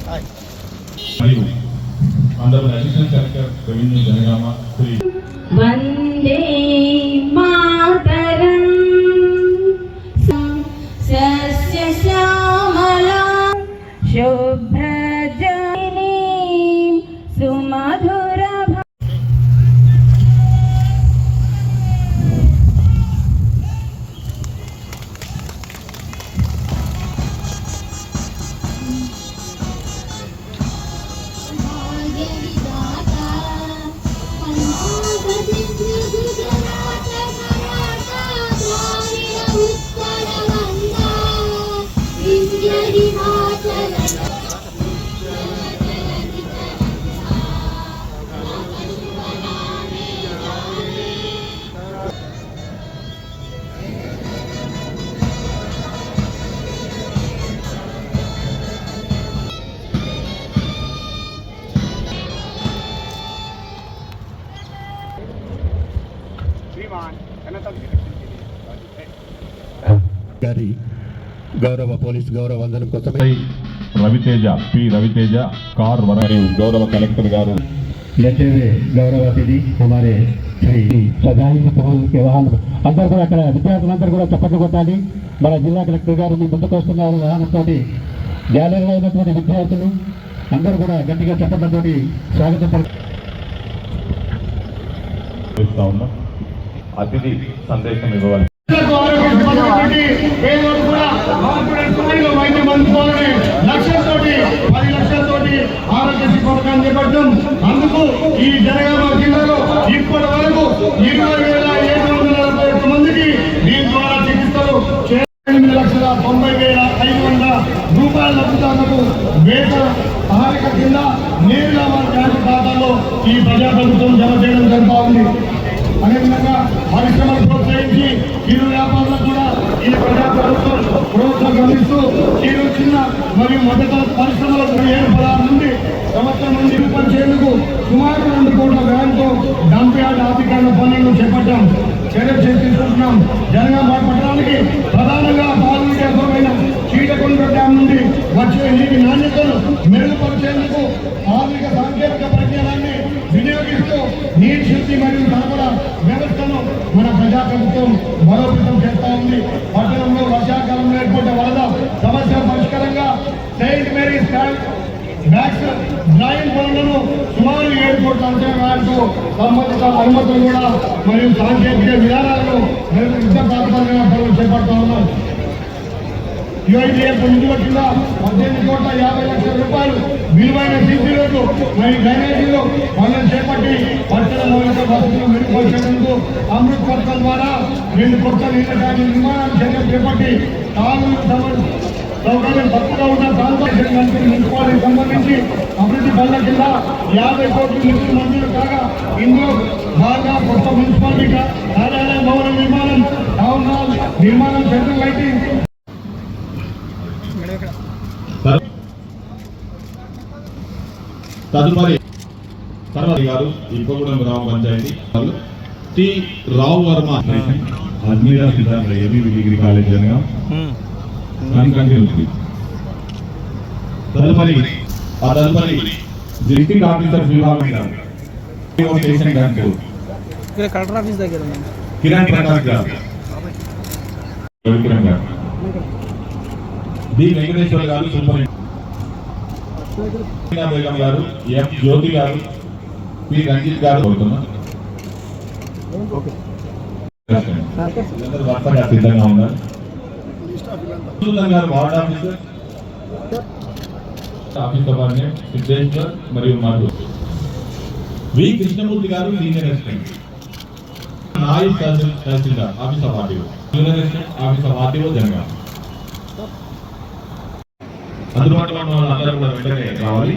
మరియు అందరూ additional collector revenue Jangaon Shri Vande Mataram సస్య శ్యామలాం శుభ్రజనీం సుమధుర గారి గౌరవ పోలీస్ గౌరవ వందనం కోసమే రవితేజ పి రవితేజ కార్ మరియు గౌరవ కలెక్టర్ గారు लेते हुए गौरव अतिथि हमारे श्री सदाहिंद भवन के वाहन अंदर కూడా అక్కడ విద్యార్థులందరూ కూడా చప్పట్లు కొట్టాలి. మన జిల్లా కలెక్టర్ గారు మీ ముందుకు వస్తున్నారు వాహనంతో. గ్యాలరీలో ఉన్నటువంటి విద్యార్థులు అందరూ కూడా గట్టిగా చప్పట్లతో స్వాగతం పలుకుతా ఉన్నాం. అతిథి సందేశం ఇవ్వాలి. ఆరోగ్యశ్రీ పథకాన్ని చేపట్టడం. అందుకు ఈ జనగామ జిల్లాలో ఇప్పటి వరకు 20,741 మందికి దీని ద్వారా చికిత్సలు 8,90,500 రూపాయల లబ్ధిదారులకు వేతన సహాయక కింద నేరుగా వారి బ్యాంకు ఖాతాలో ఈ ప్రజా ప్రభుత్వం జమ చేయడం జరుగుతూ ఉంది. అదేవిధంగా పరిశ్రమలు ప్రోత్సహించి చిరు వ్యాపారులకు కూడా ఈ ప్రజా ప్రభుత్వం ప్రోత్సాహం అందిస్తూ చిరు చిన్న మరియు మధ్యతర పరిశ్రమలకు 7-16 నుండి సంవత్సరం నుండి రూపొందేందుకు సుమారు 2 కోట్ల వ్యయంతో డంప్ యార్డ్ ఆధునీకరణ పనులను చేపట్టాం. చర్యలు తీసుకుంటున్నాం. జనగామ పట్టణానికి ప్రధానంగా పాల్గొనేమైన చీటకొండ డ్యామ్ నుండి వచ్చే నీటి నాణ్యతను మెరుగుపరిచేందుకు ఆధునిక సాంకేతిక పరిజ్ఞానాన్ని వినియోగిస్తూ నీటి శుద్ధి మరియు సరఫరా వ్యవస్థను మన ప్రజా ప్రభుత్వం బలోపేతం చేస్తా ఉంది. పట్టణంలో వర్షాకాలంలో ఏర్పడ్డ వరద సమస్య పరిష్కారంగా సెయింట్ మేరీస్ బ్యాక్స్ డ్రాయింగ్ పనులను సుమారు 7 కోట్ల అంచనా వ్యయంతో సంబంధిత అనుమతులు కూడా మరియు సాంకేతిక విధానాలను యుద్ధ ప్రాతిపదికన పనులు చేపడతా ఉన్నాం. యుఐడిఎఫ్ నిధుల కింద 18,50,00,000 రూపాయలు విలువైన సీసీ రోడ్లు మరియు డ్రైనేజీలు పనులను చేపట్టి పట్టణ మౌలిక వసతులు మెరుగుపరిచేందుకు అమృత్ పథకం ద్వారా 2 కొత్త నీళ్ల ట్యాంకుల నిర్మాణాన్ని చర్యలు చేపట్టి తాగునీరు సౌకర్యం తక్కువగా ఉన్న ప్రాంతానికి మున్సిపాలిటీకి సంబంధించి అభివృద్ధి పనుల కింద 50 కోట్ల నిధులు మంజూరు కాగా ఇందులో బాగా కొత్త మున్సిపాలిటీ కార్యాలయ భవన నిర్మాణం, టౌన్ హాల్ నిర్మాణం, సెంట్రల్ లైటింగ్. తదుపరి గారు ఇప్పగూడెం గ్రామ పంచాయతీ టి రావు వర్మ అజ్మీరా సిద్ధాంత ఏబీ డిగ్రీ కాలేజ్ జనగాం. తదుపరి డిస్ట్రిక్ట్ ఆఫీసర్ విభాగం స్టేషన్ కలెక్టర్ ఆఫీస్ దగ్గర కిరణ్ ప్రకాష్ గారు, బి వెంకటేశ్వర గారు, సూపరింటెండెంట్ బేగం గారు, ఎఫ్ జ్యోతి గారు, పి రంజిత్ గారు కోరుతున్నారు. సిద్ధంగా ఉన్నారు. గారు వార్డ్ ఆఫీసర్ సిద్ధేశ్వర్ మరియు మధు. వి కృష్ణమూర్తి గారు senior assistant naib tahsildar office of RTO, junior assistant office of RTO Jangaon. అందుబాటులో ఉన్న వాళ్ళందరూ కూడా వెంటనే రావాలి.